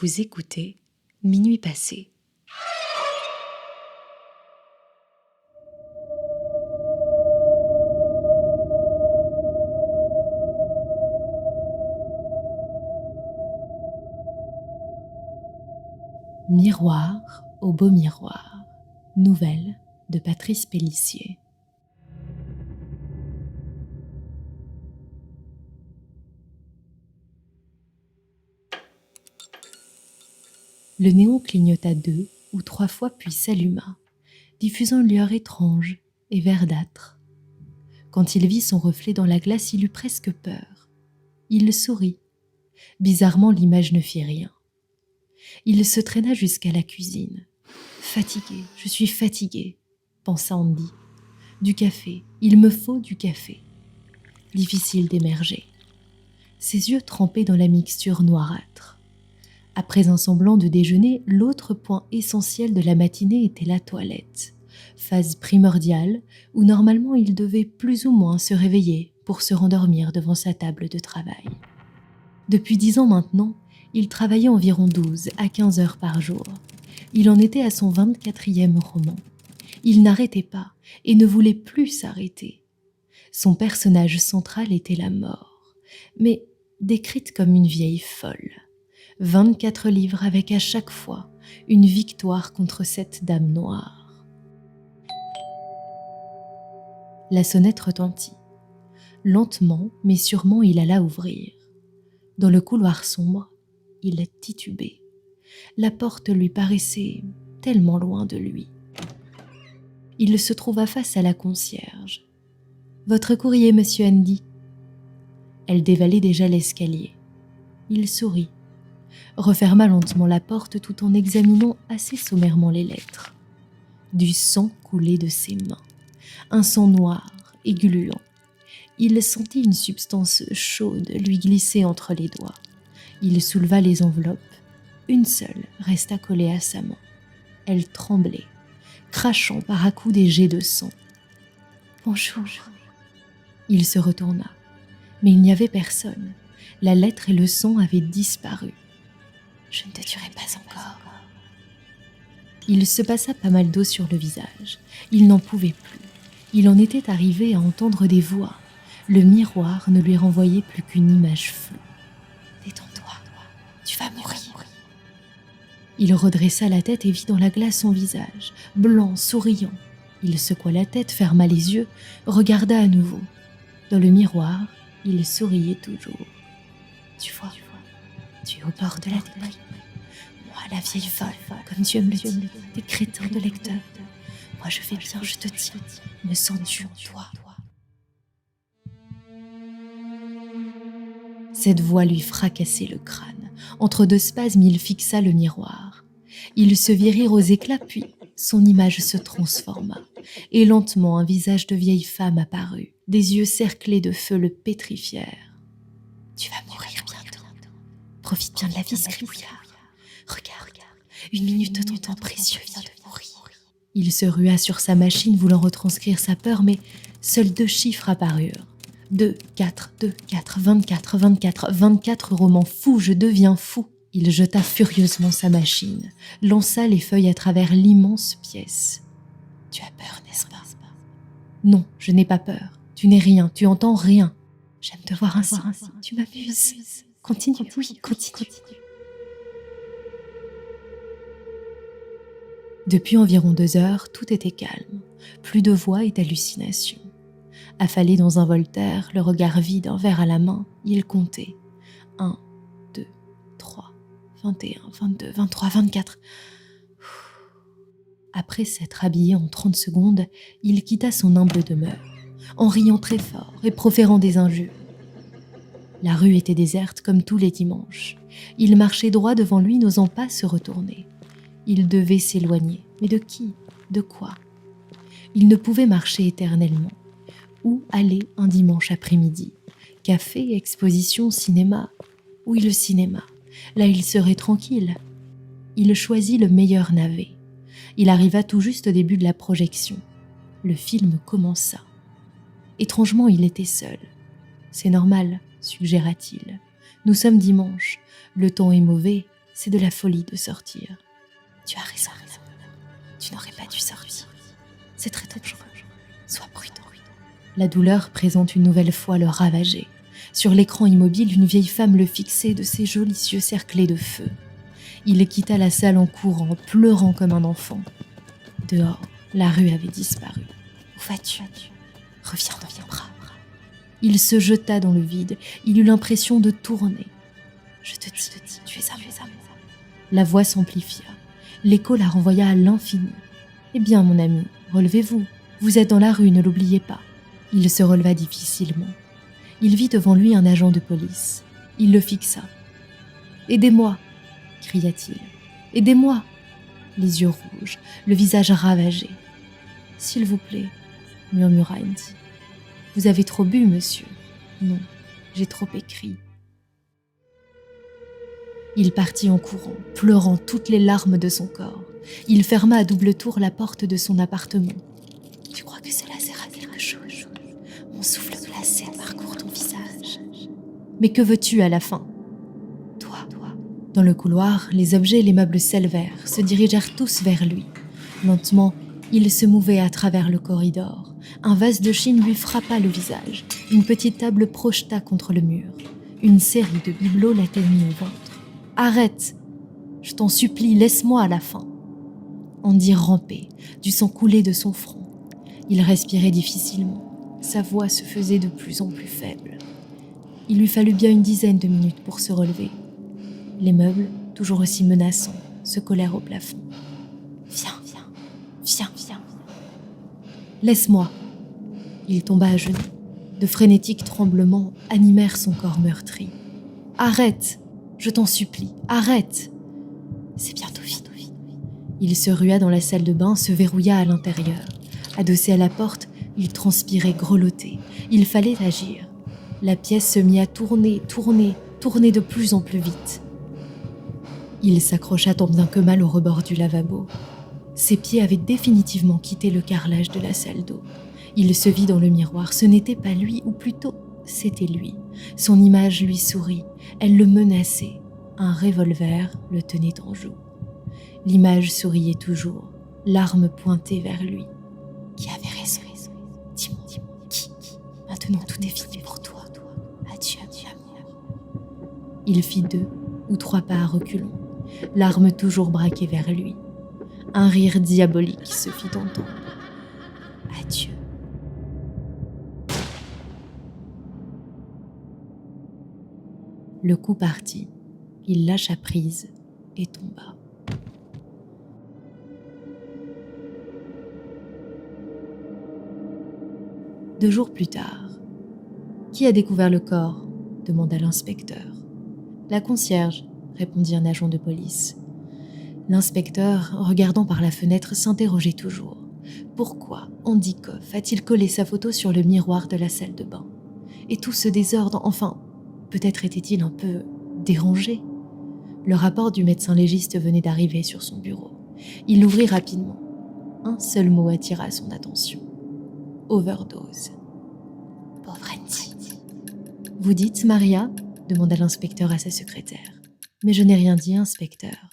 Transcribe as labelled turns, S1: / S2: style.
S1: Vous écoutez Minuit passé. Miroir au beau miroir. Nouvelle de Patrice Pélissier. Le néon clignota 2 ou 3 fois puis s'alluma, diffusant une lueur étrange et verdâtre. Quand il vit son reflet dans la glace, il eut presque peur. Il sourit. Bizarrement, l'image ne fit rien. Il se traîna jusqu'à la cuisine. « Fatigué, je suis fatigué », pensa Andy. « Du café, il me faut du café. » Difficile d'émerger. Ses yeux trempaient dans la mixture noirâtre. Après un semblant de déjeuner, l'autre point essentiel de la matinée était la toilette, phase primordiale où normalement il devait plus ou moins se réveiller pour se rendormir devant sa table de travail. Depuis 10 ans maintenant, il travaillait environ 12 à 15 heures par jour. Il en était à son 24e roman. Il n'arrêtait pas et ne voulait plus s'arrêter. Son personnage central était la mort, mais décrite comme une vieille folle. 24 livres avec à chaque fois une victoire contre cette dame noire. La sonnette retentit. Lentement, mais sûrement, il alla ouvrir. Dans le couloir sombre, il titubait. La porte lui paraissait tellement loin de lui. Il se trouva face à la concierge. « Votre courrier, monsieur Andy ?» Elle dévalait déjà l'escalier. Il sourit, referma lentement la porte tout en examinant assez sommairement les lettres. Du sang coulait de ses mains, un sang noir et gluant. Il sentit une substance chaude lui glisser entre les doigts. Il souleva les enveloppes. Une seule resta collée à sa main. Elle tremblait, crachant par à-coups des jets de sang. « Bonjour !» Il se retourna, mais il n'y avait personne. La lettre et le sang avaient disparu. « Je ne te tuerai pas encore. » Il se passa pas mal d'eau sur le visage. Il n'en pouvait plus. Il en était arrivé à entendre des voix. Le miroir ne lui renvoyait plus qu'une image floue. « Détends-toi, tu vas mourir. » Il redressa la tête et vit dans la glace son visage, blanc, souriant. Il secoua la tête, ferma les yeux, regarda à nouveau. Dans le miroir, il souriait toujours. « Tu vois, tu es au bord de la déprime. Moi, la vieille folle, comme tu aimes le dire, des crétins de lecteurs. Moi, je vais bien, je te tiens. Me sens-tu en toi ?» Cette voix lui fracassait le crâne. Entre deux spasmes, il fixa le miroir. Il se vit rire aux éclats, puis son image se transforma. Et lentement, un visage de vieille femme apparut. Des yeux cerclés de feu le pétrifièrent. « Tu vas mourir bientôt. Profite bien de la vie, scribouillard. Regarde, 1 minute de ton temps précieux vient de mourir. » Il se rua sur sa machine, voulant retranscrire sa peur, mais seuls 2 chiffres apparurent. 2, 4, 2, 4, 24, 24, 24 romans fous, je deviens fou. Il jeta furieusement sa machine, lança les feuilles à travers l'immense pièce. « Tu as peur, n'est-ce pas ?»« Non, je n'ai pas peur. Tu n'es rien, tu entends rien. J'aime te voir ainsi, tu m'amuses. Continue, oui, continue. » Depuis environ 2 heures, tout était calme. Plus de voix et d'hallucinations. Affalé dans un Voltaire, le regard vide, un verre à la main, il comptait. 1, 2, 3, 21, 22, 23, 24. Après s'être habillé en 30 secondes, il quitta son humble demeure, en riant très fort et proférant des injures. La rue était déserte comme tous les dimanches. Il marchait droit devant lui, n'osant pas se retourner. Il devait s'éloigner. Mais de qui ? De quoi ? Il ne pouvait marcher éternellement. Où aller un dimanche après-midi ? Café, exposition, cinéma ? Oui, le cinéma. Là, il serait tranquille. Il choisit le meilleur navet. Il arriva tout juste au début de la projection. Le film commença. Étrangement, il était seul. « C'est normal, suggéra-t-il. Nous sommes dimanche. Le temps est mauvais. C'est de la folie de sortir. Tu as raison, madame. Tu n'aurais pas dû sortir. C'est très dangereux. Sois prudent. La douleur présente une nouvelle fois le ravager. Sur l'écran immobile, une vieille femme le fixait de ses jolis yeux cerclés de feu. Il quitta la salle en courant, pleurant comme un enfant. Dehors, la rue avait disparu. Où vas-tu ? Reviens dans mes bras. Il se jeta dans le vide. Il eut l'impression de tourner. Je te dis, tu es à moi. La voix s'amplifia. L'écho la renvoya à l'infini. Eh bien, mon ami, relevez-vous. Vous êtes dans la rue, ne l'oubliez pas. Il se releva difficilement. Il vit devant lui un agent de police. Il le fixa. « Aidez-moi » cria-t-il. « Aidez-moi » Les yeux rouges, le visage ravagé. « S'il vous plaît » murmura Andy. « Vous avez trop bu, monsieur. »« Non, j'ai trop écrit. » Il partit en courant, pleurant toutes les larmes de son corps. Il ferma à double tour la porte de son appartement. « Tu crois que cela sert à quelque chose ? Mon souffle glacé parcourt ton visage. »« Mais que veux-tu à la fin ? » ?»« Toi. » Dans le couloir, les objets et les meubles s'élevèrent, se dirigèrent tous vers lui. Lentement, il se mouvait à travers le corridor. Un vase de Chine lui frappa le visage. Une petite table projeta contre le mur. Une série de bibelots l'atteignit au ventre. « Arrête ! Je t'en supplie, laisse-moi à la fin. » Andy rampait, du sang coulait de son front. Il respirait difficilement. Sa voix se faisait de plus en plus faible. Il lui fallut bien une dizaine de minutes pour se relever. Les meubles, toujours aussi menaçants, se collèrent au plafond. « Viens. Laisse-moi !» Il tomba à genoux. De frénétiques tremblements animèrent son corps meurtri. « Arrête ! Je t'en supplie, arrête !» C'est bientôt fini. Il se rua dans la salle de bain, se verrouilla à l'intérieur. Adossé à la porte, il transpirait grelotté. Il fallait agir. La pièce se mit à tourner de plus en plus vite. Il s'accrocha tant bien que mal au rebord du lavabo. Ses pieds avaient définitivement quitté le carrelage de la salle d'eau. Il se vit dans le miroir. Ce n'était pas lui, ou plutôt, c'était lui. Son image lui sourit. Elle le menaçait. Un revolver le tenait en joue. L'image souriait toujours, l'arme pointée vers lui. Qui avait raison ? Dis-moi, qui ? Maintenant tout est fini pour toi. Adieu, amour. Il fit 2 ou 3 pas à reculons, l'arme toujours braquée vers lui. Un rire diabolique se fit entendre. Adieu. Le coup partit. Il lâcha prise et tomba. Deux jours plus tard. « Qui a découvert le corps ?» demanda l'inspecteur. « La concierge » répondit un agent de police. L'inspecteur, regardant par la fenêtre, s'interrogeait toujours. Pourquoi Andy Koff a-t-il collé sa photo sur le miroir de la salle de bain ? Et tout ce désordre, enfin, peut-être était-il un peu dérangé ? Le rapport du médecin légiste venait d'arriver sur son bureau. Il l'ouvrit rapidement. Un seul mot attira son attention. Overdose. Pauvre Andy. Vous dites, Maria ? demanda l'inspecteur à sa secrétaire. Mais je n'ai rien dit, inspecteur.